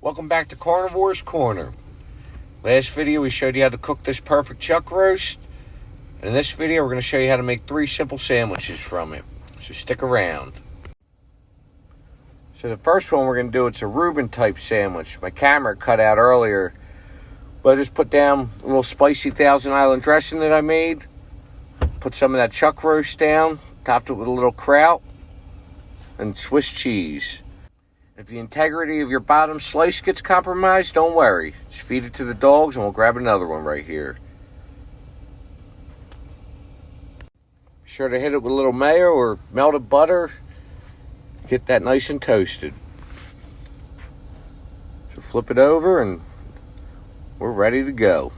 Welcome back to Carnivore's Corner. Last video we showed you how to cook this perfect chuck roast. And in this video we're going to show you how to make 3 simple sandwiches from it. So stick around. So the first one we're going to do, it's a Reuben type sandwich. My camera cut out earlier. But I just put down a little spicy Thousand Island dressing that I made. Put some of that chuck roast down. Topped it with a little kraut. And Swiss cheese. If the integrity of your bottom slice gets compromised, don't worry. Just feed it to the dogs and we'll grab another one right here. Be sure to hit it with a little mayo or melted butter. Get that nice and toasted. So flip it over and we're ready to go.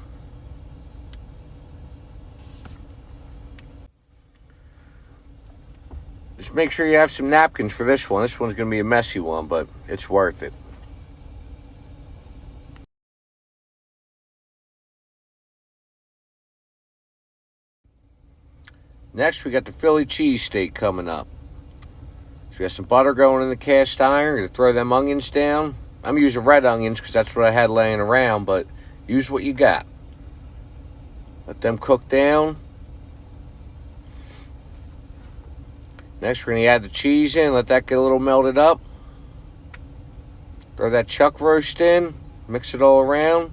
Just make sure you have some napkins for this one. This one's going to be a messy one, but it's worth it. Next, we got the Philly cheesesteak coming up. So we got some butter going in the cast iron. We're going to throw them onions down. I'm using red onions because that's what I had laying around, but use what you got. Let them cook down. Next, we're going to add the cheese in, let that get a little melted up. Throw that chuck roast in, mix it all around.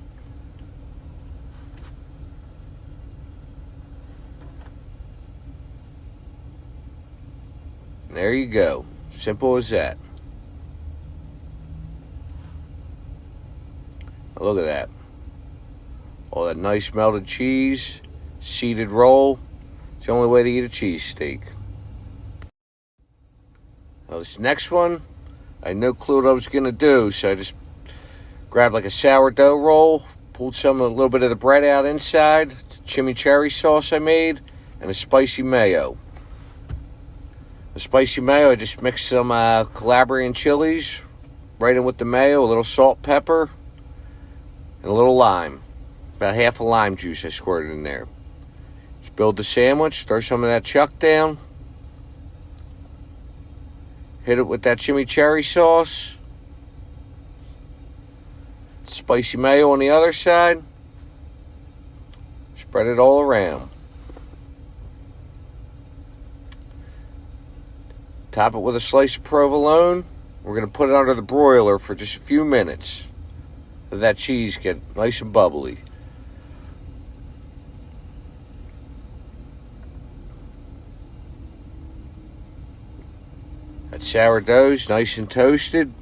And there you go. Simple as that. Now look at that. All that nice melted cheese, seeded roll. It's the only way to eat a cheesesteak. Now this next one, I had no clue what I was going to do, so I just grabbed like a sourdough roll, pulled a little bit of the bread out inside, chimichurri sauce I made, and a spicy mayo. The spicy mayo, I just mixed some Calabrian chilies right in with the mayo, a little salt, pepper, and a little lime. About half a lime juice I squirted in there. Just build the sandwich, throw some of that chuck down. Hit it with that chimichurri sauce. Spicy mayo on the other side. Spread it all around. Top it with a slice of provolone. We're going to put it under the broiler for just a few minutes. Let that cheese get nice and bubbly. That sourdough's nice and toasted.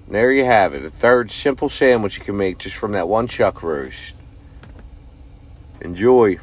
And there you have it. A third simple sandwich you can make just from that one chuck roast. Enjoy.